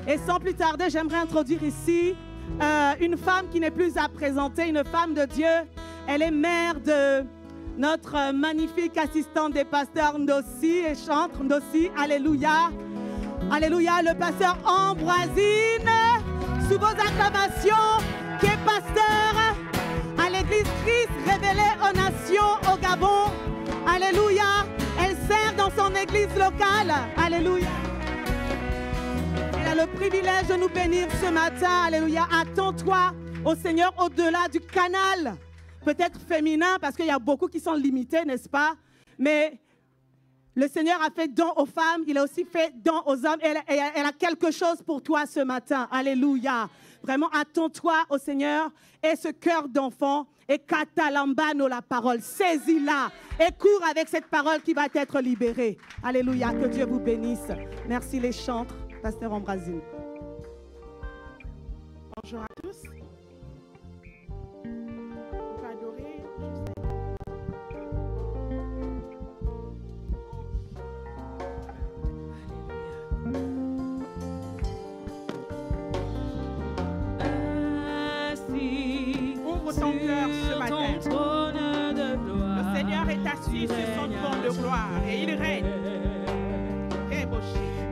Et sans plus tarder, j'aimerais introduire ici une femme qui n'est plus à présenter, une femme de Dieu. Elle est mère de notre magnifique assistante des pasteurs Ndossi et chante Ndossi. Alléluia. Alléluia. Le pasteur Ambroisine, sous vos acclamations, qui est pasteur à l'église Christ révélée aux nations au Gabon. Alléluia. Elle sert dans son église locale. Alléluia. Elle a le privilège de nous bénir ce matin. Alléluia. Attends-toi au Seigneur au-delà du canal. Peut-être féminin, parce qu'il y a beaucoup qui sont limités, n'est-ce pas? Mais le Seigneur a fait don aux femmes, il a aussi fait don aux hommes. Elle a quelque chose pour toi ce matin. Alléluia. Vraiment, attends-toi au Seigneur et ce cœur d'enfant. Et katalambano la parole. Saisis-la et cours avec cette parole qui va être libérée. Alléluia. Que Dieu vous bénisse. Merci les chantres. Pasteur Ambroisine. Bonjour à tous. On peut adorer. Ouvre ton cœur ce matin. Le Seigneur est assis sur son trône de gloire et il règne.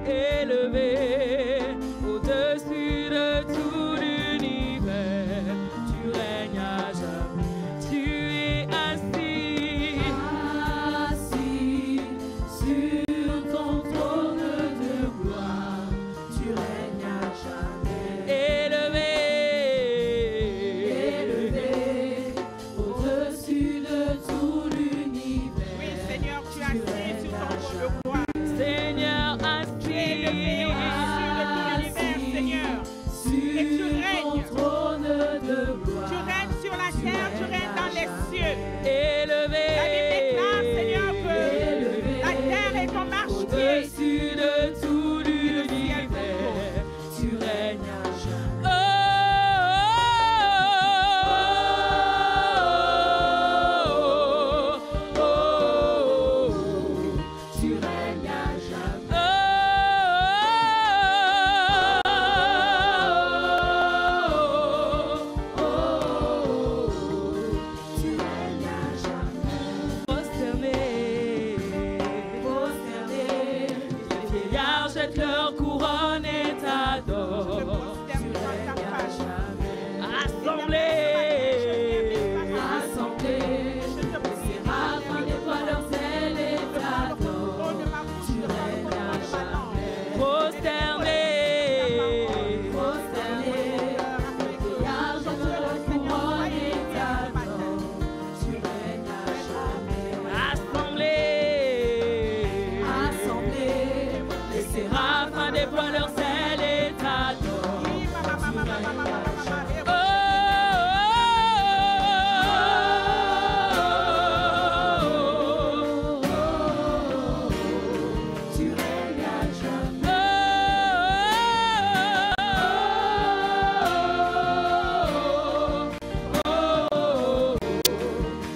Élevé au-dessus de tout l'univers, tu règnes à jamais. Tu es assis, assis sur ton trône de gloire, tu règnes à jamais. Élevé, élevé au-dessus de tout l'univers. Oui, Seigneur, tu es assis sur ton trône de gloire. Seigneur, assis Seigneur, et tu règnes. Tu règnes sur la terre, tu règnes dans les cieux. Élevé. La Bible déclare, Seigneur, que la terre est ton marchepied. Au-dessus de tout l'univers, tu règnes à jamais. Tu règnes à jamais. Leur couronne et t'adore. Assemblée, assemblée, séraphins déploient leurs ailes et t'adorent. Tu règnes à jamais. Prosterné, prosterné, vieillard jettent leur couronne et t'adorent. Tu règnes à jamais. Assemblée, assemblée, les séraphins déploient leurs ailes et t'adorent. Tu règnes à jamais.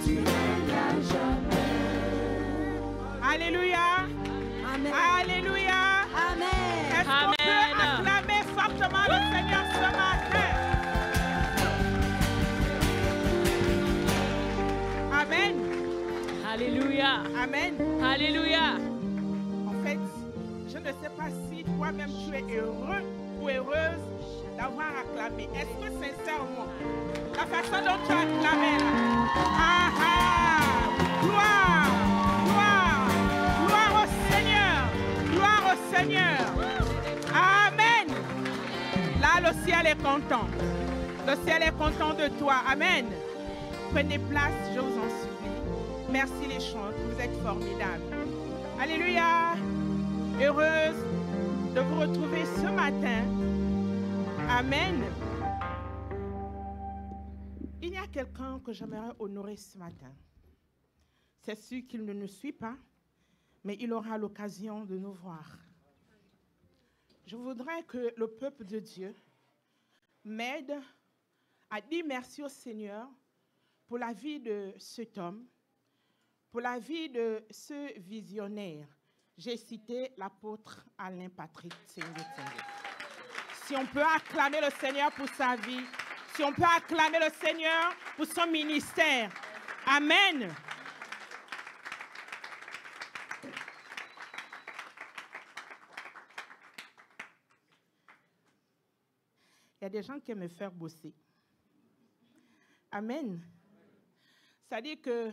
Tu règnes à jamais. Alléluia. Amen. Alléluia. Amen. Est-ce qu'on peut acclamer fortement le Seigneur ce matin? Amen. Alléluia. Amen. Alléluia. En fait, je ne sais pas si toi-même tu es heureux ou heureuse d'avoir acclamé. Est-ce que sincèrement, la façon dont tu as acclamé là, ah ah, gloire, gloire, gloire au Seigneur, gloire au Seigneur. Amen. Là, le ciel est content. Le ciel est content de toi. Amen. Prenez place, je vous en supplie. Merci les chants, vous êtes formidables. Alléluia. Heureuse de vous retrouver ce matin. Amen. Il y a quelqu'un que j'aimerais honorer ce matin. C'est sûr qu'il ne nous suit pas, mais il aura l'occasion de nous voir. Je voudrais que le peuple de Dieu m'aide à dire merci au Seigneur pour la vie de cet homme, pour la vie de ce visionnaire. J'ai cité l'apôtre Alain Patrick Tsenge. Si on peut acclamer le Seigneur pour sa vie, si on peut acclamer le Seigneur pour son ministère. Amen. Il y a des gens qui aiment me faire bosser. Amen. C'est-à-dire que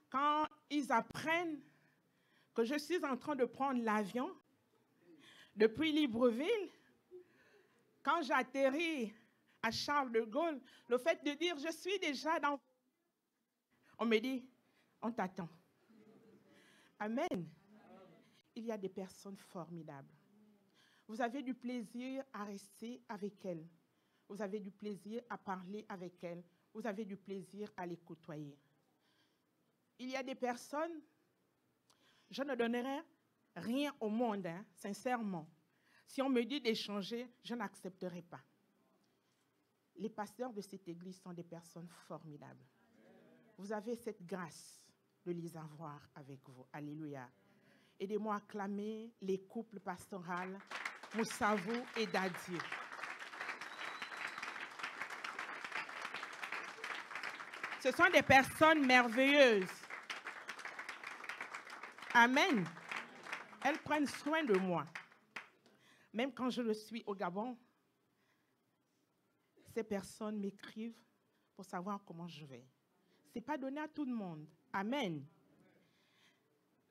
quand ils apprennent que je suis en train de prendre l'avion depuis Libreville, quand j'atterris à Charles de Gaulle, le fait de dire je suis déjà dans... On me dit, on t'attend. Amen. Il y a des personnes formidables. Vous avez du plaisir à rester avec elles. Vous avez du plaisir à parler avec elles. Vous avez du plaisir à les côtoyer. Il y a des personnes, je ne donnerai rien au monde, hein, sincèrement. Si on me dit d'échanger, je n'accepterai pas. Les pasteurs de cette église sont des personnes formidables. Vous avez cette grâce de les avoir avec vous. Alléluia. Aidez-moi à acclamer les couples pastoraux, Moussavou et Dadier. Ce sont des personnes merveilleuses. Amen. Elles prennent soin de moi. Même quand je le suis au Gabon, ces personnes m'écrivent pour savoir comment je vais. Ce n'est pas donné à tout le monde. Amen.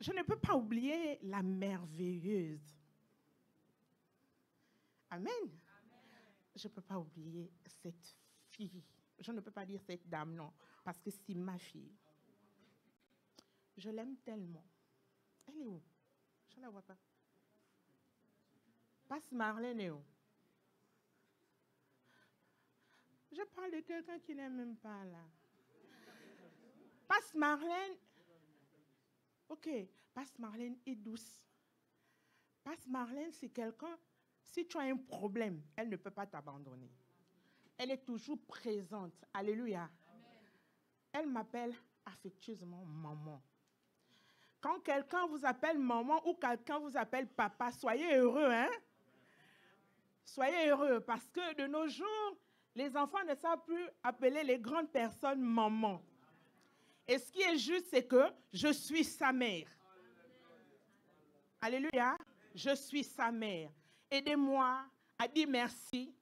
Je ne peux pas oublier la merveilleuse. Amen. Je ne peux pas oublier cette fille. Je ne peux pas dire cette dame, non, parce que c'est ma fille. Je l'aime tellement. Elle est où? Je ne la vois pas. Passe Marlène est où? Je parle de quelqu'un qui n'est même pas là. Passe Marlène. Ok, Passe Marlène est douce. Passe Marlène, c'est quelqu'un, si tu as un problème, elle ne peut pas t'abandonner. Elle est toujours présente. Alléluia. Amen. Elle m'appelle affectueusement maman. Quand quelqu'un vous appelle maman ou quelqu'un vous appelle papa, soyez heureux, hein? Soyez heureux parce que de nos jours, les enfants ne savent plus appeler les grandes personnes maman. Et ce qui est juste, c'est que je suis sa mère. Alléluia. Je suis sa mère. Aidez-moi à dire merci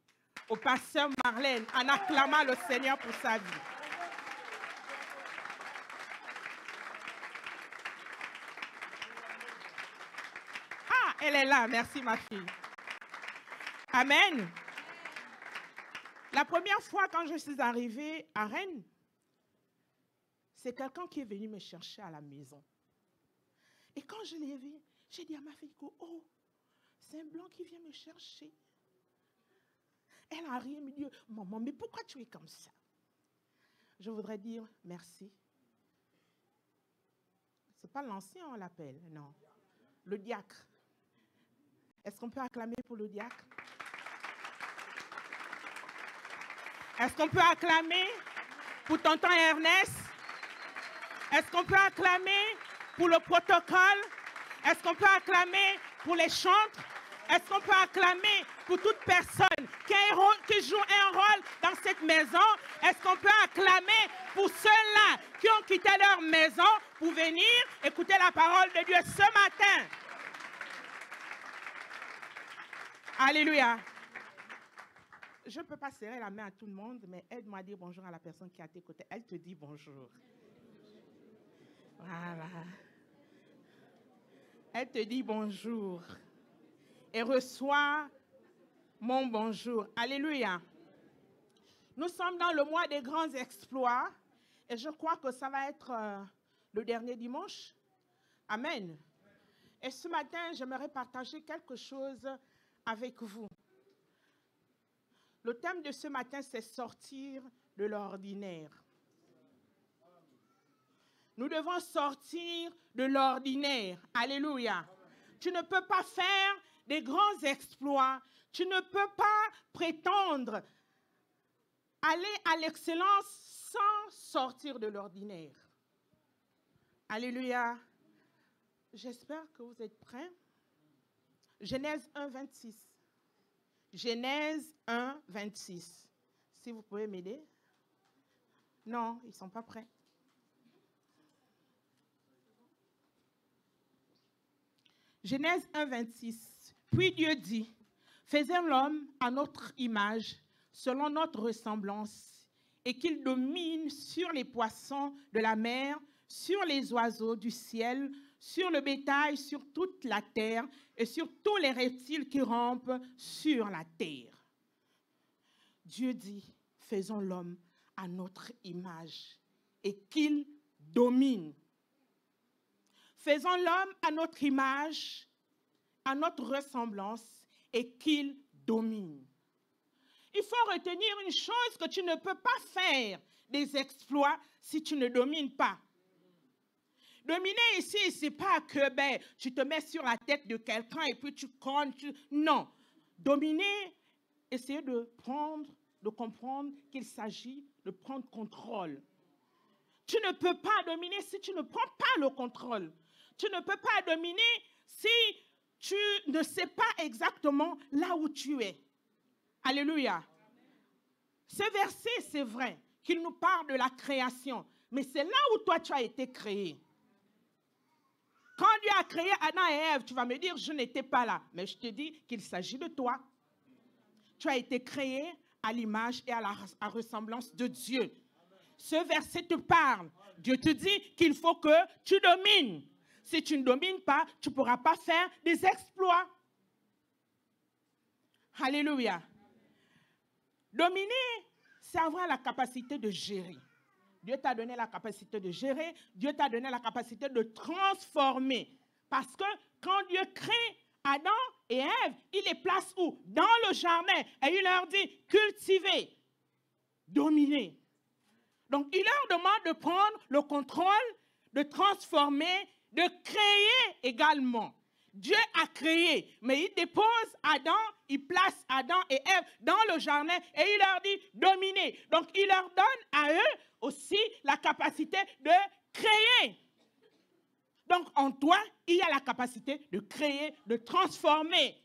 au pasteur Marlène en acclamant le Seigneur pour sa vie. Ah, elle est là. Merci, ma fille. Amen. La première fois quand je suis arrivée à Rennes, c'est quelqu'un qui est venu me chercher à la maison. Et quand je l'ai vu, j'ai dit à ma fille, oh, c'est un blanc qui vient me chercher. Elle a ri et me dit, maman, mais pourquoi tu es comme ça? Je voudrais dire merci. Ce n'est pas l'ancien, on l'appelle, non. Le diacre. Est-ce qu'on peut acclamer pour le diacre? Est-ce qu'on peut acclamer pour tonton Ernest? Est-ce qu'on peut acclamer pour le protocole? Est-ce qu'on peut acclamer pour les chantres? Est-ce qu'on peut acclamer pour toute personne qui joue un rôle dans cette maison? Est-ce qu'on peut acclamer pour ceux-là qui ont quitté leur maison pour venir écouter la parole de Dieu ce matin? Alléluia. Je ne peux pas serrer la main à tout le monde, mais aide-moi à dire bonjour à la personne qui est à tes côtés. Elle te dit bonjour. Voilà. Elle te dit bonjour. Et reçois mon bonjour. Alléluia. Nous sommes dans le mois des grands exploits. Et je crois que ça va être le dernier dimanche. Amen. Et ce matin, j'aimerais partager quelque chose avec vous. Le thème de ce matin, c'est sortir de l'ordinaire. Nous devons sortir de l'ordinaire. Alléluia. Tu ne peux pas faire des grands exploits. Tu ne peux pas prétendre aller à l'excellence sans sortir de l'ordinaire. Alléluia. J'espère que vous êtes prêts. Genèse 1, 26. Genèse 1, 26. Si vous pouvez m'aider. Non, ils ne sont pas prêts. Genèse 1, 26. Puis Dieu dit, faisons l'homme à notre image, selon notre ressemblance, et qu'il domine sur les poissons de la mer, sur les oiseaux du ciel, sur le bétail, sur toute la terre, et sur tous les reptiles qui rampent sur la terre. Dieu dit, faisons l'homme à notre image, et qu'il domine. Faisons l'homme à notre image, à notre ressemblance, et qu'il domine. Il faut retenir une chose, que tu ne peux pas faire des exploits si tu ne domines pas. Dominer ici, ce n'est pas que tu te mets sur la tête de quelqu'un et puis tu connes. Non. Dominer, essayer de comprendre qu'il s'agit de prendre contrôle. Tu ne peux pas dominer si tu ne prends pas le contrôle. Tu ne peux pas dominer si tu ne sais pas exactement là où tu es. Alléluia. Ce verset, c'est vrai qu'il nous parle de la création, mais c'est là où toi, tu as été créé. Quand Dieu a créé Adam et Ève, tu vas me dire, je n'étais pas là. Mais je te dis qu'il s'agit de toi. Tu as été créé à l'image et à la ressemblance de Dieu. Ce verset te parle. Dieu te dit qu'il faut que tu domines. Si tu ne domines pas, tu ne pourras pas faire des exploits. Alléluia. Dominer, c'est avoir la capacité de gérer. Dieu t'a donné la capacité de gérer. Dieu t'a donné la capacité de transformer. Parce que quand Dieu crée Adam et Ève, il les place où? Dans le jardin. Et il leur dit, cultivez, dominez. Donc, il leur demande de prendre le contrôle, de transformer, de créer également. Dieu a créé, mais il dépose Adam, il place Adam et Ève dans le jardin et il leur dit dominer. Donc, il leur donne à eux aussi la capacité de créer. Donc, en toi, il y a la capacité de créer, de transformer.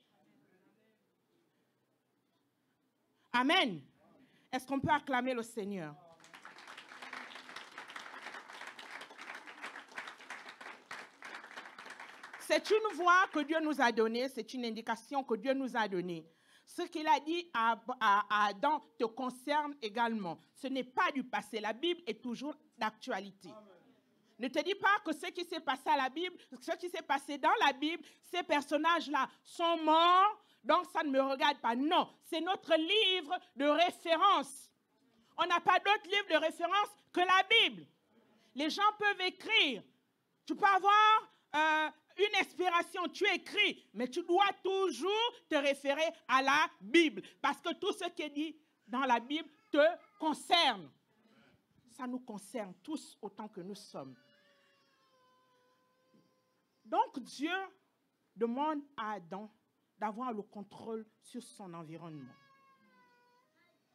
Amen. Est-ce qu'on peut acclamer le Seigneur? C'est une voie que Dieu nous a donnée, c'est une indication que Dieu nous a donnée. Ce qu'il a dit à Adam te concerne également. Ce n'est pas du passé. La Bible est toujours d'actualité. Ne te dis pas que ce qui s'est passé à la Bible, ce qui s'est passé dans la Bible, ces personnages-là sont morts, donc ça ne me regarde pas. Non, c'est notre livre de référence. On n'a pas d'autre livre de référence que la Bible. Les gens peuvent écrire. Tu peux avoir une inspiration, tu écris, mais tu dois toujours te référer à la Bible. Parce que tout ce qui est dit dans la Bible te concerne. Ça nous concerne tous autant que nous sommes. Donc Dieu demande à Adam d'avoir le contrôle sur son environnement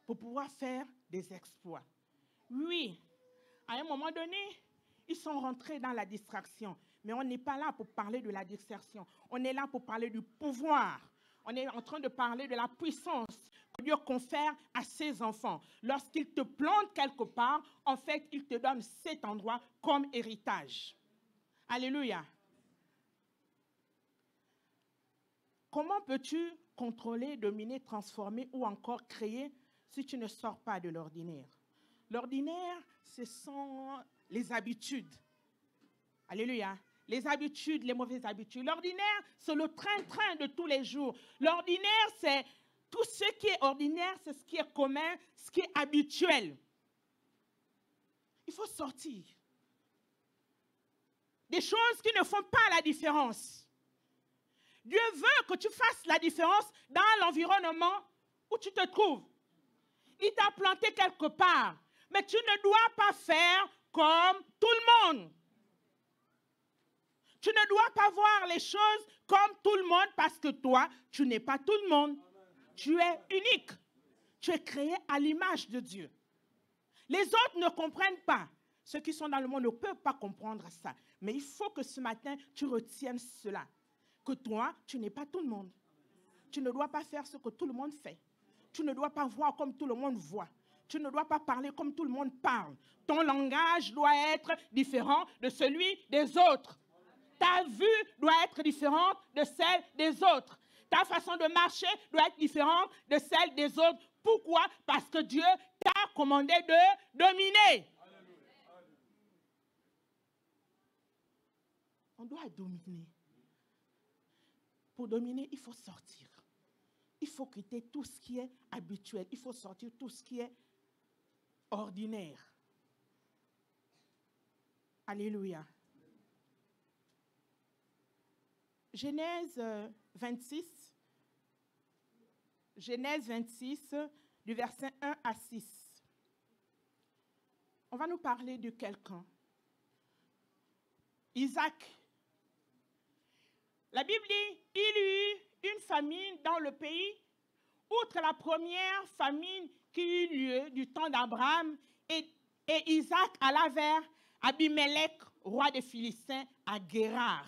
pour pouvoir faire des exploits. Oui, à un moment donné, ils sont rentrés dans la distraction. Mais on n'est pas là pour parler de la distraction. On est là pour parler du pouvoir. On est en train de parler de la puissance que Dieu confère à ses enfants. Lorsqu'il te plante quelque part, en fait, il te donne cet endroit comme héritage. Alléluia. Comment peux-tu contrôler, dominer, transformer ou encore créer si tu ne sors pas de l'ordinaire? L'ordinaire, ce sont les habitudes. Alléluia. Les habitudes, les mauvaises habitudes. L'ordinaire, c'est le train-train de tous les jours. L'ordinaire, c'est tout ce qui est ordinaire, c'est ce qui est commun, ce qui est habituel. Il faut sortir. Des choses qui ne font pas la différence. Dieu veut que tu fasses la différence dans l'environnement où tu te trouves. Il t'a planté quelque part, mais tu ne dois pas faire comme tout le monde. Tu ne dois pas voir les choses comme tout le monde parce que toi, tu n'es pas tout le monde. Tu es unique. Tu es créé à l'image de Dieu. Les autres ne comprennent pas. Ceux qui sont dans le monde ne peuvent pas comprendre ça. Mais il faut que ce matin, tu retiennes cela. Que toi, tu n'es pas tout le monde. Tu ne dois pas faire ce que tout le monde fait. Tu ne dois pas voir comme tout le monde voit. Tu ne dois pas parler comme tout le monde parle. Ton langage doit être différent de celui des autres. Ta vue doit être différente de celle des autres. Ta façon de marcher doit être différente de celle des autres. Pourquoi? Parce que Dieu t'a commandé de dominer. On doit dominer. Pour dominer, il faut sortir. Il faut quitter tout ce qui est habituel. Il faut sortir tout ce qui est ordinaire. Alléluia. Genèse 26, du verset 1 à 6. On va nous parler de quelqu'un. Isaac. La Bible dit, il y eut une famine dans le pays, outre la première famine qui eut lieu du temps d'Abraham, et Isaac alla vers Abimelech, roi des Philistins, à Guérar.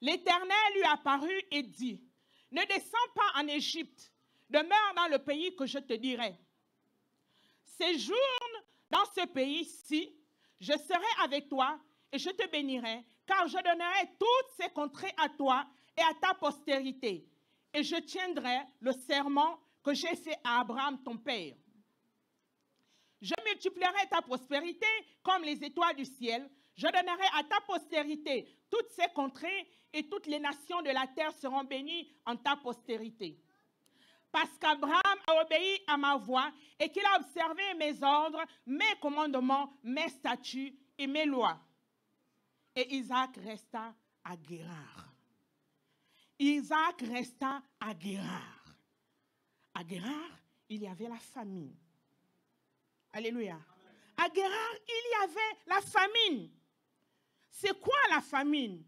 L'Éternel lui apparut et dit, ne descends pas en Égypte, demeure dans le pays que je te dirai. Séjourne dans ce pays-ci, je serai avec toi et je te bénirai, car je donnerai toutes ces contrées à toi et à ta postérité, et je tiendrai le serment que j'ai fait à Abraham ton père. Je multiplierai ta prospérité comme les étoiles du ciel. Je donnerai à ta postérité toutes ces contrées et toutes les nations de la terre seront bénies en ta postérité. Parce qu'Abraham a obéi à ma voix et qu'il a observé mes ordres, mes commandements, mes statuts et mes lois. Et Isaac resta à Guérar. Isaac resta à Guérar. À Guérar, il y avait la famine. Alléluia. À Guérar, il y avait la famine. C'est quoi la famine?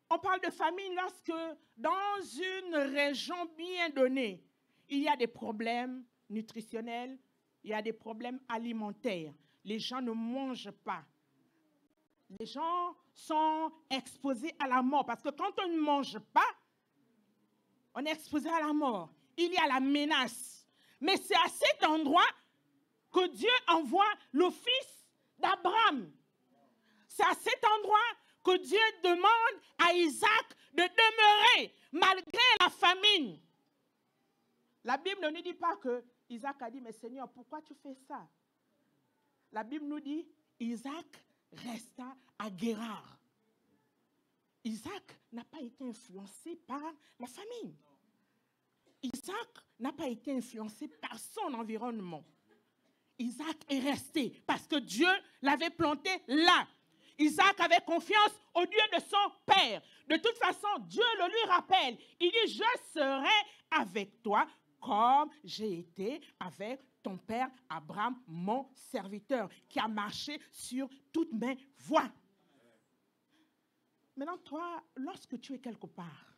On parle de famine lorsque dans une région bien donnée, il y a des problèmes nutritionnels, il y a des problèmes alimentaires. Les gens ne mangent pas. Les gens sont exposés à la mort. Parce que quand on ne mange pas, on est exposé à la mort. Il y a la menace. Mais c'est à cet endroit que Dieu envoie le fils d'Abraham. C'est à cet endroit que Dieu demande à Isaac de demeurer malgré la famine. La Bible ne nous dit pas que Isaac a dit, mais Seigneur, pourquoi tu fais ça? La Bible nous dit, Isaac resta à Guérar. Isaac n'a pas été influencé par la famine. Isaac n'a pas été influencé par son environnement. Isaac est resté parce que Dieu l'avait planté là. Isaac avait confiance au Dieu de son père. De toute façon, Dieu le lui rappelle. Il dit, je serai avec toi comme j'ai été avec ton père Abraham, mon serviteur, qui a marché sur toutes mes voies. Maintenant, toi, lorsque tu es quelque part,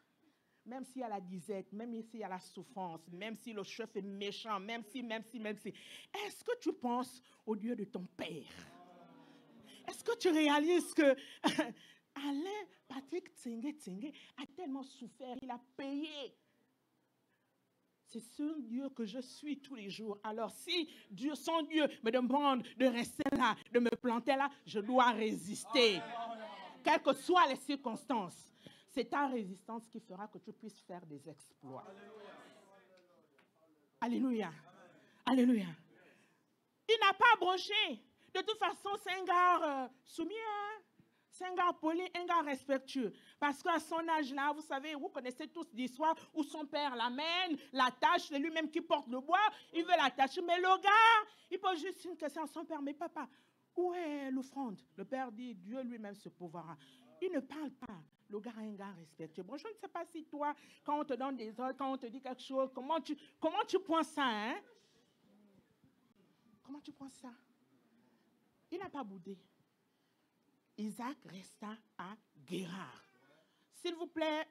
même s'il y a la disette, même s'il y a la souffrance, même si le chef est méchant, même si, est-ce que tu penses au Dieu de ton père? Est-ce que tu réalises que Alain Patrick Tsenge a tellement souffert, il a payé? C'est ce Dieu que je suis tous les jours. Alors si Dieu, son Dieu me demande de rester là, de me planter là, je dois résister. Quelles que soient les circonstances. C'est ta résistance qui fera que tu puisses faire des exploits. Alléluia. Alléluia. Il n'a pas bronché. De toute façon, c'est un gars soumis, hein? C'est un gars poli, un gars respectueux. Parce qu'à son âge-là, vous savez, vous connaissez tous l'histoire où son père l'amène, l'attache, c'est lui-même qui porte le bois, il veut l'attacher. Mais le gars, il pose juste une question à son père, mais papa, où est l'offrande? Le père dit, Dieu lui-même se pourvoira. Il ne parle pas. Le gars est un gars respectueux. Bon, je ne sais pas si toi, quand on te donne des ordres, quand on te dit quelque chose, comment tu prends ça, hein? Comment tu prends ça? Il n'a pas boudé. Isaac resta à Guérar. S'il vous plaît,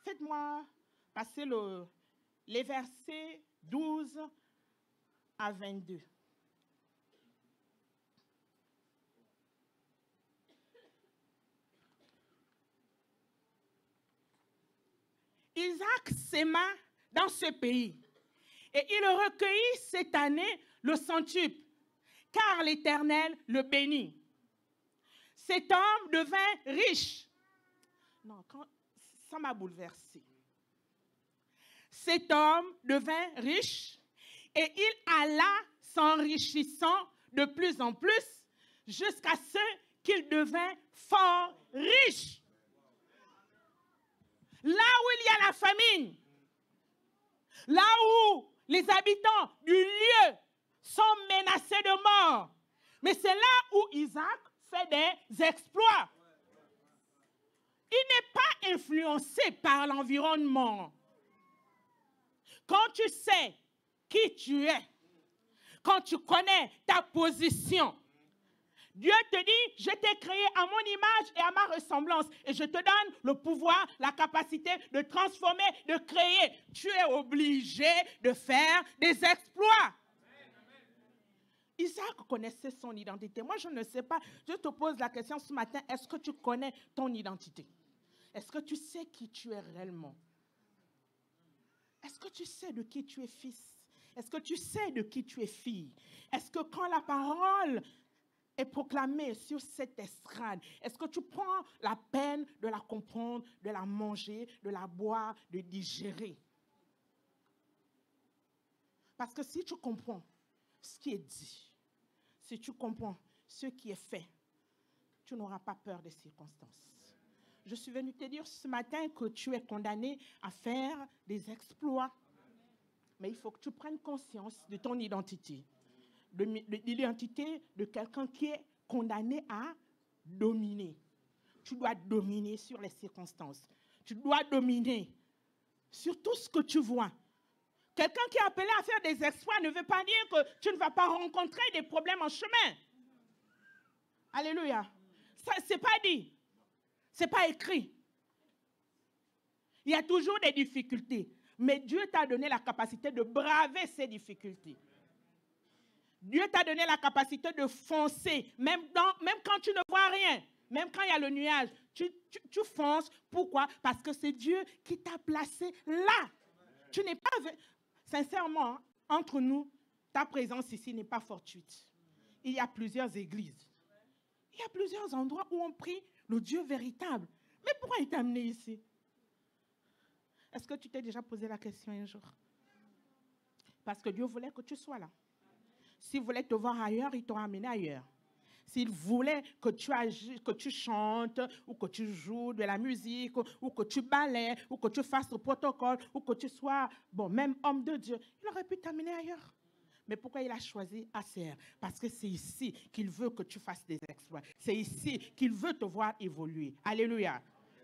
faites-moi passer les versets 12 à 22. Isaac s'aima dans ce pays et il recueillit cette année le centuple, car l'Éternel le bénit. Cet homme devint riche. Non, ça m'a bouleversé. Cet homme devint riche et il alla s'enrichissant de plus en plus jusqu'à ce qu'il devint fort riche. Là où il y a la famine, là où les habitants du lieu sont menacés de mort, mais c'est là où Isaac fait des exploits. Il n'est pas influencé par l'environnement. Quand tu sais qui tu es, quand tu connais ta position, Dieu te dit, je t'ai créé à mon image et à ma ressemblance et je te donne le pouvoir, la capacité de transformer, de créer. Tu es obligé de faire des exploits. Isaac connaissait son identité. Moi, je ne sais pas. Je te pose la question ce matin, est-ce que tu connais ton identité? Est-ce que tu sais qui tu es réellement? Est-ce que tu sais de qui tu es fils? Est-ce que tu sais de qui tu es fille? Est-ce que quand la parole est proclamée sur cette estrade, est-ce que tu prends la peine de la comprendre, de la manger, de la boire, de digérer? Parce que si tu comprends ce qui est dit, si tu comprends ce qui est fait, tu n'auras pas peur des circonstances. Je suis venue te dire ce matin que tu es condamné à faire des exploits. Mais il faut que tu prennes conscience de ton identité. De l'identité de quelqu'un qui est condamné à dominer. Tu dois dominer sur les circonstances. Tu dois dominer sur tout ce que tu vois. Quelqu'un qui est appelé à faire des exploits ne veut pas dire que tu ne vas pas rencontrer des problèmes en chemin. Alléluia. Ça, c'est pas dit. C'est pas écrit. Il y a toujours des difficultés. Mais Dieu t'a donné la capacité de braver ces difficultés. Dieu t'a donné la capacité de foncer, même quand tu ne vois rien, même quand il y a le nuage, tu fonces. Pourquoi? Parce que c'est Dieu qui t'a placé là. Tu n'es pas... Sincèrement, entre nous, ta présence ici n'est pas fortuite. Il y a plusieurs églises. Il y a plusieurs endroits où on prie le Dieu véritable. Mais pourquoi il t'a amené ici? Est-ce que tu t'es déjà posé la question un jour? Parce que Dieu voulait que tu sois là. S'il voulait te voir ailleurs, il t'aurait amené ailleurs. S'il voulait que tu chantes, ou que tu joues de la musique, ou que tu balais, ou que tu fasses le protocole, ou que tu sois, même homme de Dieu, il aurait pu t'amener ailleurs. Mais pourquoi il a choisi ACR? Parce que c'est ici qu'il veut que tu fasses des exploits. C'est ici qu'il veut te voir évoluer. Alléluia.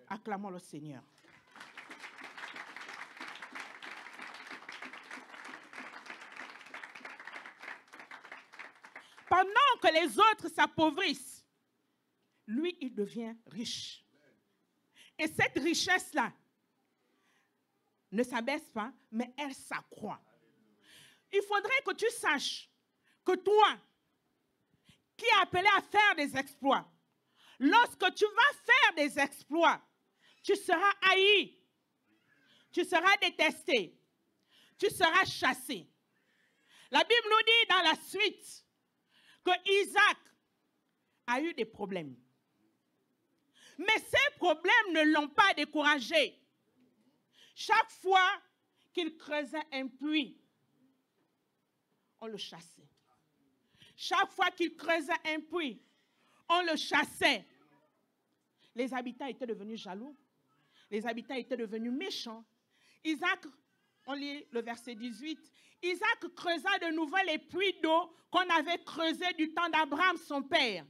Acclamons le Seigneur. Pendant que les autres s'appauvrissent, lui, il devient riche. Et cette richesse-là ne s'abaisse pas, mais elle s'accroît. Il faudrait que tu saches que toi, qui es appelé à faire des exploits, lorsque tu vas faire des exploits, tu seras haï, tu seras détesté, tu seras chassé. La Bible nous dit dans la suite que Isaac a eu des problèmes. Mais ces problèmes ne l'ont pas découragé. Chaque fois qu'il creusait un puits, on le chassait. Chaque fois qu'il creusait un puits, on le chassait. Les habitants étaient devenus jaloux. Les habitants étaient devenus méchants. Isaac, on lit le verset 18, Isaac creusa de nouveau les puits d'eau qu'on avait creusés du temps d'Abraham, son père,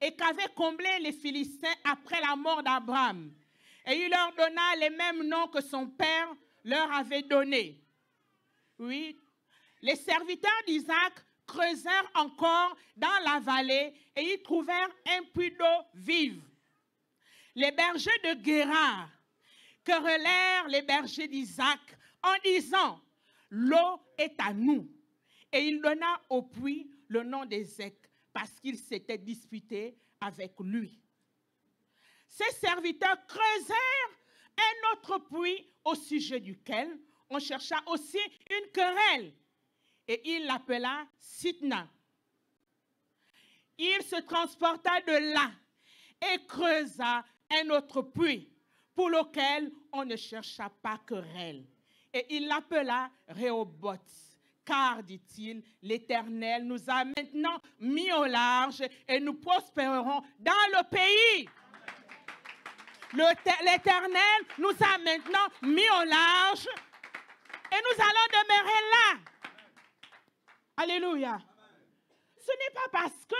et qu'avaient comblé les Philistins après la mort d'Abraham. Et il leur donna les mêmes noms que son père leur avait donnés. Oui, les serviteurs d'Isaac creusèrent encore dans la vallée et y trouvèrent un puits d'eau vive. Les bergers de Guérar querellèrent les bergers d'Isaac en disant: l'eau est à nous. Et il donna au puits le nom d'Ézek parce qu'il s'était disputé avec lui. Ces serviteurs creusèrent un autre puits au sujet duquel on chercha aussi une querelle. Et il l'appela Sitna. Il se transporta de là et creusa un autre puits pour lequel on ne chercha pas querelle. Et il l'appela Rehoboth. Car, dit-il, l'Éternel nous a maintenant mis au large et nous prospérerons dans le pays. L'Éternel nous a maintenant mis au large et nous allons demeurer là. Alléluia. Ce n'est pas parce que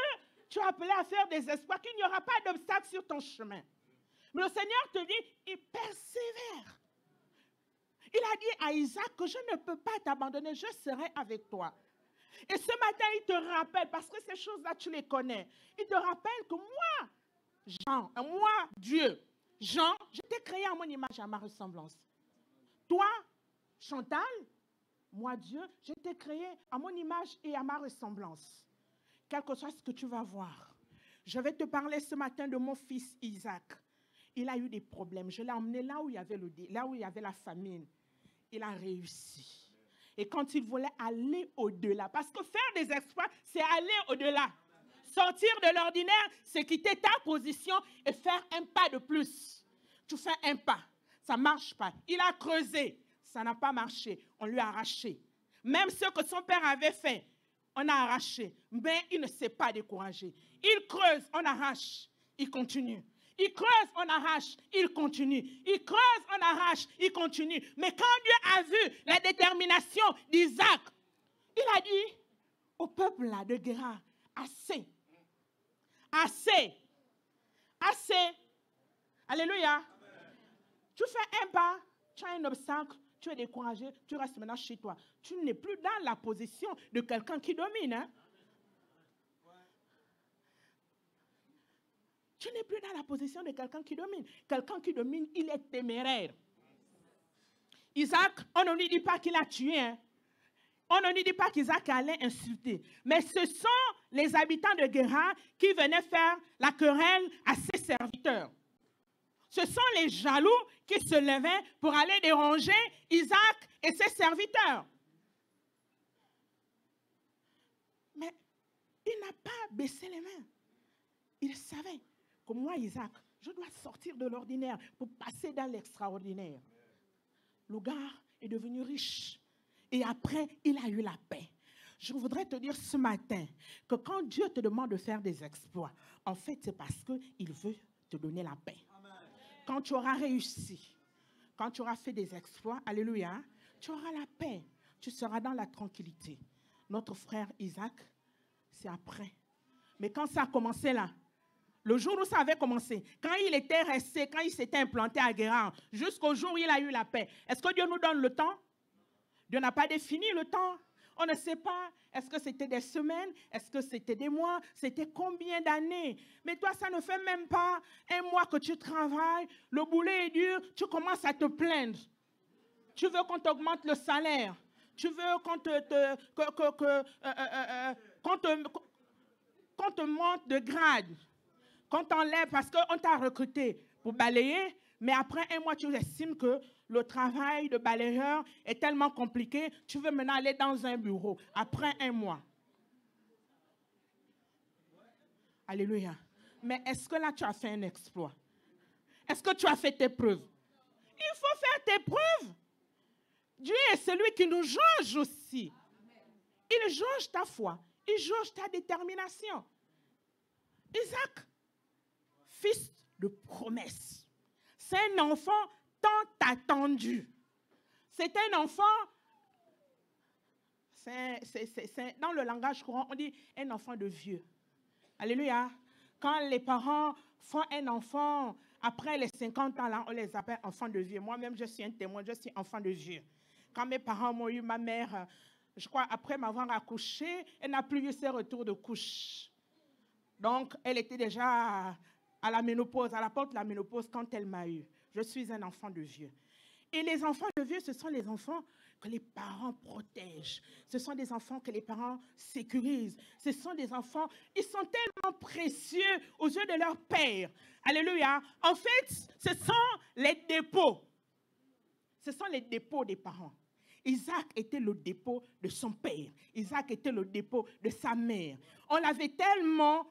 tu es appelé à faire des exploits qu'il n'y aura pas d'obstacle sur ton chemin. Mais le Seigneur te dit, il persévère. Il a dit à Isaac que je ne peux pas t'abandonner, je serai avec toi. Et ce matin, il te rappelle, parce que ces choses-là, tu les connais. Il te rappelle que moi, Jean, moi, Dieu, Jean, je t'ai créé à mon image et à ma ressemblance. Toi, Chantal, moi, Dieu, je t'ai créé à mon image et à ma ressemblance. Quel que soit ce que tu vas voir. Je vais te parler ce matin de mon fils Isaac. Il a eu des problèmes. Je l'ai emmené là où il y avait la famine. Il a réussi. Et quand il voulait aller au-delà, parce que faire des exploits, c'est aller au-delà. Sortir de l'ordinaire, c'est quitter ta position et faire un pas de plus. Tu fais un pas, ça ne marche pas. Il a creusé, ça n'a pas marché. On lui a arraché. Même ce que son père avait fait, on a arraché. Mais il ne s'est pas découragé. Il creuse, on arrache. Il continue. Il creuse, on arrache, il continue. Il creuse, on arrache, il continue. Mais quand Dieu a vu la détermination d'Isaac, il a dit au peuple là de Guérar, assez, assez, assez. Alléluia. Amen. Tu fais un pas, tu as un obstacle, tu es découragé, tu restes maintenant chez toi. Tu n'es plus dans la position de quelqu'un qui domine. Hein? Tu n'es plus dans la position de quelqu'un qui domine. Quelqu'un qui domine, il est téméraire. Isaac, on ne lui dit pas qu'il a tué. Hein. On ne lui dit pas qu'Isaac allait insulter. Mais ce sont les habitants de Guérar qui venaient faire la querelle à ses serviteurs. Ce sont les jaloux qui se levaient pour aller déranger Isaac et ses serviteurs. Mais il n'a pas baissé les mains. Il savait que moi, Isaac, je dois sortir de l'ordinaire pour passer dans l'extraordinaire. Le gars est devenu riche. Et après, il a eu la paix. Je voudrais te dire ce matin que quand Dieu te demande de faire des exploits, en fait, c'est parce qu'il veut te donner la paix. Amen. Quand tu auras réussi, quand tu auras fait des exploits, alléluia, tu auras la paix. Tu seras dans la tranquillité. Notre frère Isaac, c'est après. Mais quand ça a commencé là, le jour où ça avait commencé, quand il était resté, quand il s'était implanté à Guérar, jusqu'au jour où il a eu la paix, est-ce que Dieu nous donne le temps? Dieu n'a pas défini le temps. On ne sait pas. Est-ce que c'était des semaines? Est-ce que c'était des mois? C'était combien d'années? Mais toi, ça ne fait même pas un mois que tu travailles. Le boulot est dur. Tu commences à te plaindre. Tu veux qu'on t'augmente le salaire. Tu veux qu'on te monte de grade. Qu'on t'enlève parce qu'on t'a recruté pour balayer. Mais après un mois, tu estimes que le travail de balayeur est tellement compliqué, tu veux maintenant aller dans un bureau. Après un mois. Alléluia. Mais est-ce que là, tu as fait un exploit? Est-ce que tu as fait tes preuves? Il faut faire tes preuves. Dieu est celui qui nous jauge aussi. Il jauge ta foi. Il jauge ta détermination. Isaac, fils de promesse. C'est un enfant tant attendu. C'est un enfant, dans le langage courant, on dit un enfant de vieux. Alléluia. Quand les parents font un enfant, après les 50 ans, là, on les appelle enfants de vieux. Moi-même, je suis un témoin, je suis enfant de vieux. Quand mes parents m'ont eu, ma mère, je crois, après m'avoir accouchée, elle n'a plus eu ses retours de couche. Donc, elle était déjà à la ménopause, à la porte de la ménopause quand elle m'a eu. Je suis un enfant de vieux. Et les enfants de vieux, ce sont les enfants que les parents protègent. Ce sont des enfants que les parents sécurisent. Ce sont des enfants, ils sont tellement précieux aux yeux de leur père. Alléluia. En fait, ce sont les dépôts. ce sont les dépôts des parents. Isaac était le dépôt de son père. Isaac était le dépôt de sa mère. On l'avait tellement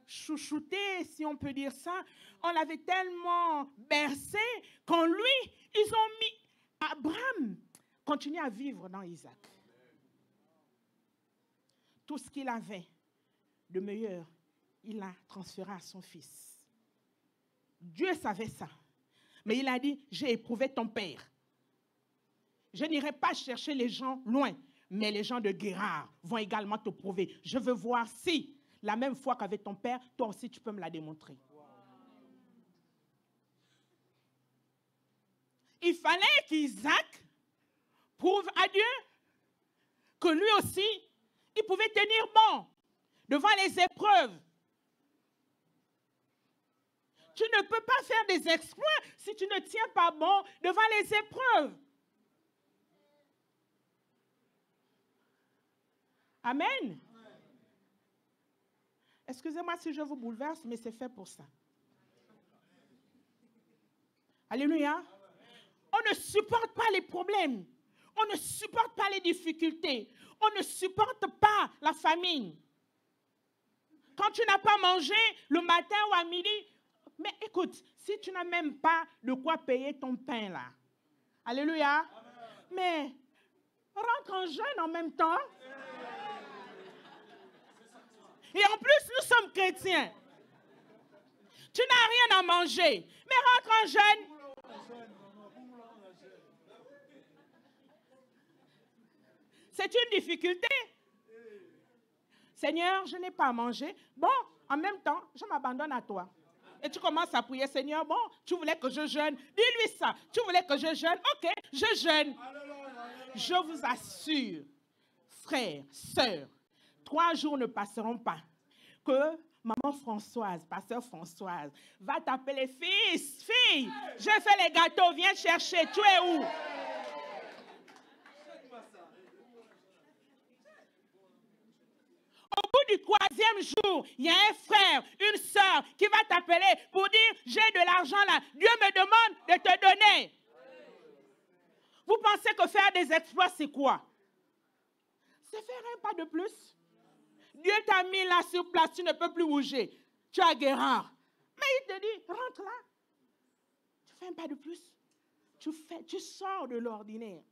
chouchouté, si on peut dire ça. On l'avait tellement bercé qu'en lui, ils ont mis Abraham continue à vivre dans Isaac. Tout ce qu'il avait de meilleur, il l'a transféré à son fils. Dieu savait ça. Mais il a dit, j'ai éprouvé ton père. Je n'irai pas chercher les gens loin, mais les gens de Guérard vont également te prouver. Je veux voir si, la même foi qu'avec ton père, toi aussi tu peux me la démontrer. Il fallait qu'Isaac prouve à Dieu que lui aussi, il pouvait tenir bon devant les épreuves. Tu ne peux pas faire des exploits si tu ne tiens pas bon devant les épreuves. Amen. Excusez-moi si je vous bouleverse, mais c'est fait pour ça. Alléluia. On ne supporte pas les problèmes. On ne supporte pas les difficultés. On ne supporte pas la famine. Quand tu n'as pas mangé le matin ou à midi, mais écoute, si tu n'as même pas de quoi payer ton pain là, alléluia, mais rentre en jeûne en même temps. Et en plus, nous sommes chrétiens. Tu n'as rien à manger, mais rentre en jeûne. C'est une difficulté. Seigneur, je n'ai pas à manger. Bon, en même temps, je m'abandonne à toi. Et tu commences à prier, Seigneur, bon, tu voulais que je jeûne. Dis-lui ça. Tu voulais que je jeûne. Ok, je jeûne. Je vous assure, frères, sœurs, 3 jours ne passeront pas que maman Françoise, pasteur Françoise, va t'appeler fils, fille, j'ai fait les gâteaux, viens chercher, tu es où? Au bout du 3e jour, il y a un frère, une sœur qui va t'appeler pour dire, j'ai de l'argent là, Dieu me demande de te donner. Vous pensez que faire des exploits, c'est quoi? C'est faire un pas de plus. Dieu t'a mis là sur place, tu ne peux plus bouger. Tu as Guérard. Mais il te dit, rentre là. Tu fais un pas de plus. Tu sors de l'ordinaire.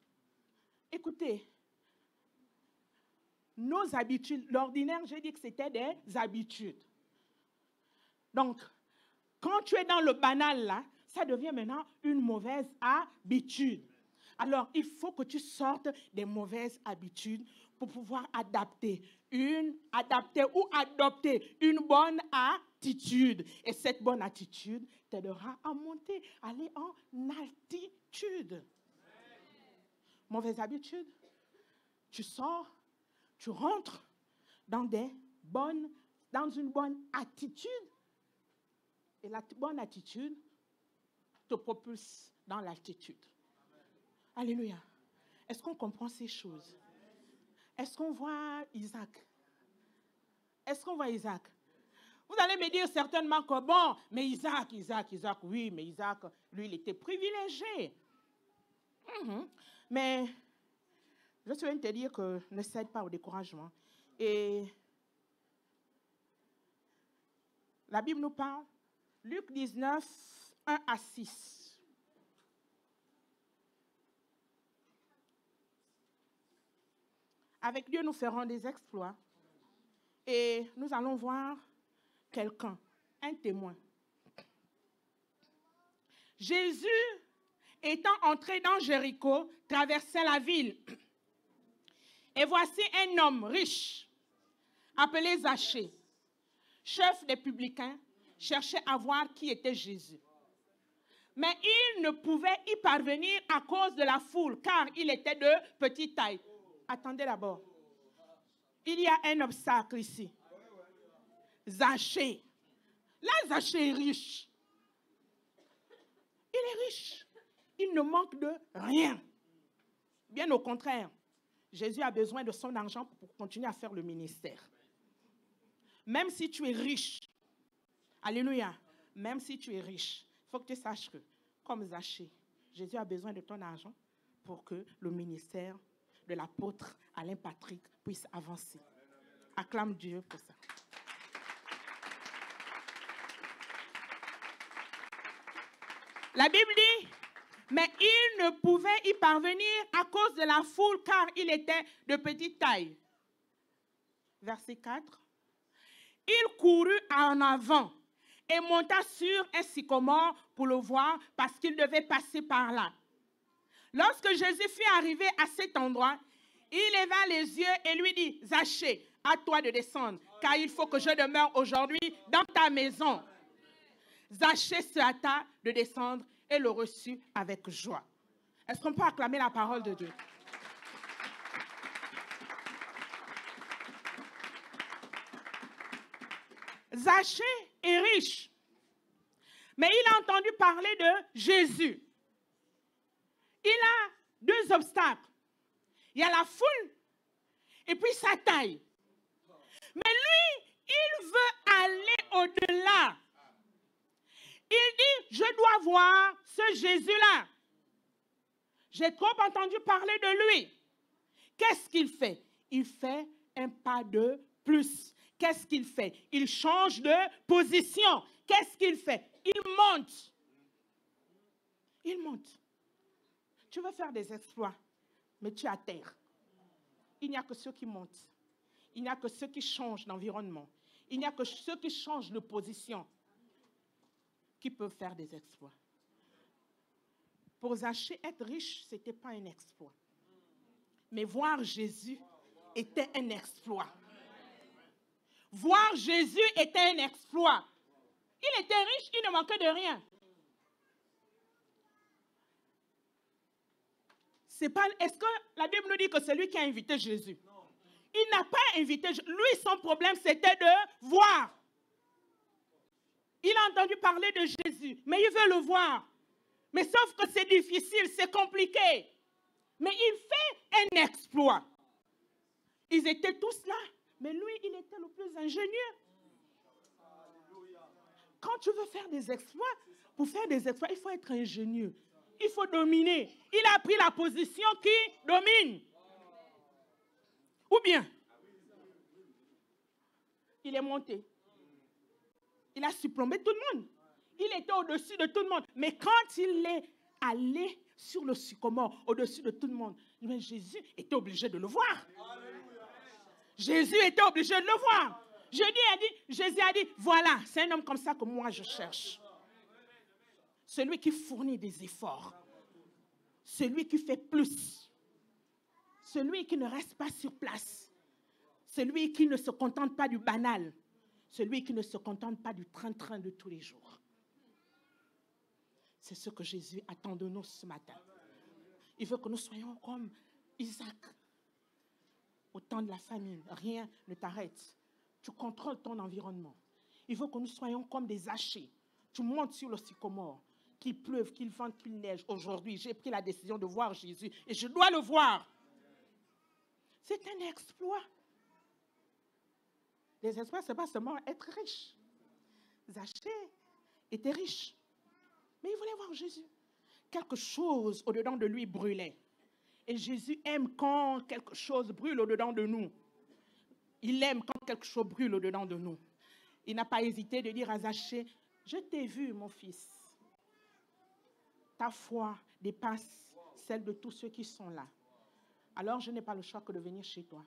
Écoutez, nos habitudes, l'ordinaire, j'ai dit que c'était des habitudes. Donc, quand tu es dans le banal là, ça devient maintenant une mauvaise habitude. Alors, il faut que tu sortes des mauvaises habitudes pour pouvoir adapter ou adopter une bonne attitude. Et cette bonne attitude t'aidera à monter, à aller en altitude. Mauvaise habitude, tu sors, tu rentres dans une bonne attitude. Et la bonne attitude te propulse dans l'altitude. Alléluia. Est-ce qu'on comprend ces choses? Est-ce qu'on voit Isaac? Est-ce qu'on voit Isaac? Vous allez me dire certainement que bon, mais Isaac, oui, mais Isaac, lui, il était privilégié. Mais je souhaite te dire que ne cède pas au découragement. Et la Bible nous parle, Luc 19, 1 à 6. Avec Dieu, nous ferons des exploits. Et nous allons voir quelqu'un, un témoin. Jésus, étant entré dans Jéricho, traversait la ville. Et voici un homme riche, appelé Zachée, chef des publicains, cherchait à voir qui était Jésus. Mais il ne pouvait y parvenir à cause de la foule, car il était de petite taille. Attendez d'abord. Il y a un obstacle ici. Zachée. Là, Zachée est riche. Il est riche. Il ne manque de rien. Bien au contraire, Jésus a besoin de son argent pour continuer à faire le ministère. Même si tu es riche, alléluia, même si tu es riche, il faut que tu saches que, comme Zachée, Jésus a besoin de ton argent pour que le ministère de l'apôtre Alain Patrick puisse avancer. Acclame Dieu pour ça. La Bible dit, mais il ne pouvait y parvenir à cause de la foule, car il était de petite taille. Verset 4. Il courut en avant et monta sur un sycomore pour le voir, parce qu'il devait passer par là. Lorsque Jésus fut arrivé à cet endroit, il leva les yeux et lui dit, Zachée, à toi de descendre, car il faut que je demeure aujourd'hui dans ta maison. Zachée se hâta de descendre et le reçut avec joie. Est-ce qu'on peut acclamer la parole de Dieu? Zachée est riche, mais il a entendu parler de Jésus. Il a deux obstacles. Il y a la foule et puis sa taille. Mais lui, il veut aller au-delà. Il dit, je dois voir ce Jésus-là. J'ai trop entendu parler de lui. Qu'est-ce qu'il fait? Il fait un pas de plus. Qu'est-ce qu'il fait? Il change de position. Qu'est-ce qu'il fait? Il monte. Il monte. Tu veux faire des exploits, mais tu es à terre. Il n'y a que ceux qui montent. Il n'y a que ceux qui changent d'environnement. Il n'y a que ceux qui changent de position qui peuvent faire des exploits. Pour Zachée, être riche, ce n'était pas un exploit. Mais voir Jésus était un exploit. Voir Jésus était un exploit. Il était riche, il ne manquait de rien. Est-ce que la Bible nous dit que c'est lui qui a invité Jésus? Il n'a pas invité Jésus. Lui, son problème, c'était de voir. Il a entendu parler de Jésus, mais il veut le voir. Mais sauf que c'est difficile, c'est compliqué. Mais il fait un exploit. Ils étaient tous là, mais lui, il était le plus ingénieux. Quand tu veux faire des exploits, pour faire des exploits, il faut être ingénieux. Il faut dominer. Il a pris la position qui domine. Ou bien, il est monté. Il a surplombé tout le monde. Il était au-dessus de tout le monde. Mais quand il est allé sur le sycomore, au-dessus de tout le monde, Jésus était obligé de le voir. Jésus était obligé de le voir. Jésus a dit, voilà, c'est un homme comme ça que moi je cherche. Celui qui fournit des efforts. Celui qui fait plus. Celui qui ne reste pas sur place. Celui qui ne se contente pas du banal. Celui qui ne se contente pas du train-train de tous les jours. C'est ce que Jésus attend de nous ce matin. Il veut que nous soyons comme Isaac. Au temps de la famine, rien ne t'arrête. Tu contrôles ton environnement. Il veut que nous soyons comme des Zachées. Tu montes sur le sycomore. Qu'il pleuve, qu'il vente, qu'il neige. Aujourd'hui, j'ai pris la décision de voir Jésus et je dois le voir. C'est un exploit. Les exploits, ce n'est pas seulement être riche. Zachée était riche, mais il voulait voir Jésus. Quelque chose au-dedans de lui brûlait. Et Jésus aime quand quelque chose brûle au-dedans de nous. Il aime quand quelque chose brûle au-dedans de nous. Il n'a pas hésité de dire à Zachée, je t'ai vu, mon fils. Ta foi dépasse celle de tous ceux qui sont là. Alors, je n'ai pas le choix que de venir chez toi.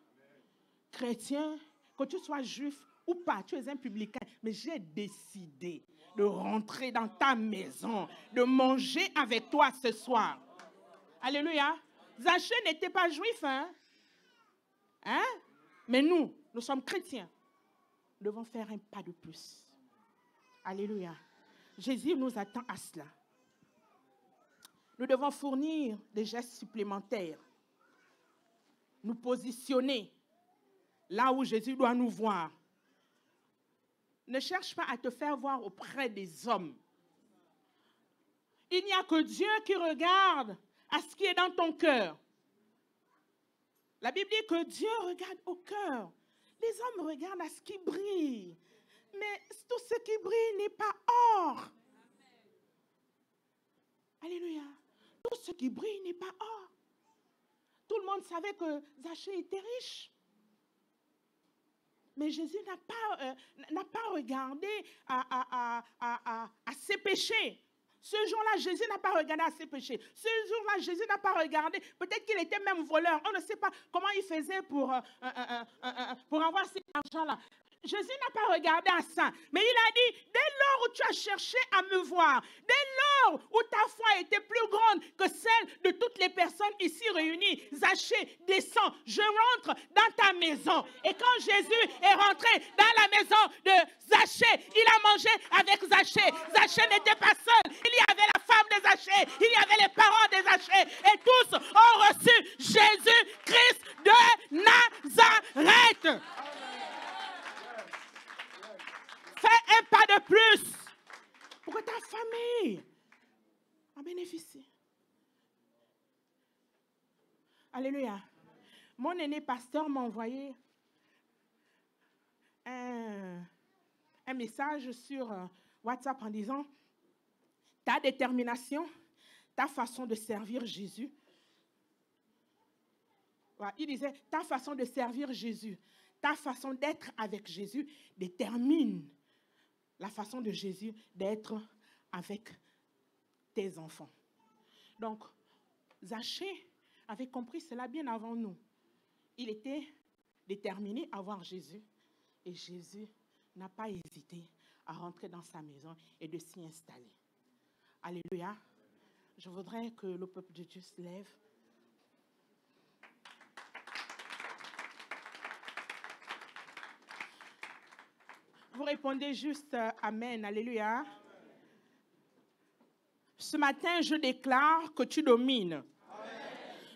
Chrétien, que tu sois juif ou pas, tu es un publicain, mais j'ai décidé de rentrer dans ta maison, de manger avec toi ce soir. Alléluia. Zachée n'était pas juif, hein? Mais nous sommes chrétiens. Nous devons faire un pas de plus. Alléluia. Jésus nous attend à cela. Nous devons fournir des gestes supplémentaires. Nous positionner là où Jésus doit nous voir. Ne cherche pas à te faire voir auprès des hommes. Il n'y a que Dieu qui regarde à ce qui est dans ton cœur. La Bible dit que Dieu regarde au cœur. Les hommes regardent à ce qui brille. Mais tout ce qui brille n'est pas or. Alléluia. tout ce qui brille n'est pas or. Tout le monde savait que Zachée était riche. Mais Jésus n'a pas regardé à ses péchés. Ce jour-là, Jésus n'a pas regardé à ses péchés. Ce jour-là, Jésus n'a pas regardé. Peut-être qu'il était même voleur. On ne sait pas comment il faisait pour avoir cet argent-là. Jésus n'a pas regardé à ça. Mais il a dit, dès lors où tu as cherché à me voir, dès lors où ta foi était plus grande que celle de toutes les personnes ici réunies, Zachée, descends, je rentre dans ta maison. Et quand Jésus est rentré dans la maison de Zachée, il a mangé avec Zachée. Zachée n'était pas seul. Il y avait la femme de Zachée, il y avait les parents de Zachée. Et tous ont reçu Jésus-Christ de Nazareth. Fais un pas de plus pour que ta famille en bénéficie. Alléluia. Mon aîné pasteur m'a envoyé un message sur WhatsApp en disant ta détermination, ta façon de servir Jésus. Voilà, il disait ta façon de servir Jésus, ta façon d'être avec Jésus détermine la façon de Jésus d'être avec tes enfants. Donc, Zachée avait compris cela bien avant nous. Il était déterminé à voir Jésus et Jésus n'a pas hésité à rentrer dans sa maison et de s'y installer. Alléluia. Je voudrais que le peuple de Dieu se lève. Vous répondez juste Amen, Alléluia. Ce matin, je déclare que tu domines. Amen.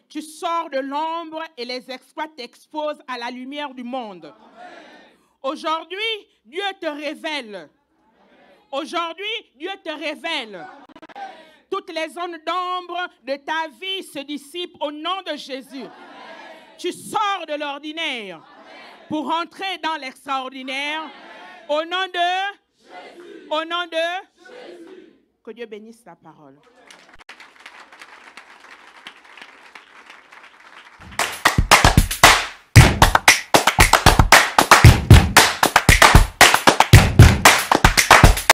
Tu sors de l'ombre et les exploits t'exposent à la lumière du monde. Amen. Aujourd'hui, Dieu te révèle. Amen. Aujourd'hui, Dieu te révèle. Amen. Toutes les zones d'ombre de ta vie se dissipent au nom de Jésus. Amen. Tu sors de l'ordinaire pour entrer dans l'extraordinaire. Au nom de Jésus. Au nom de Jésus. Que Dieu bénisse ta parole.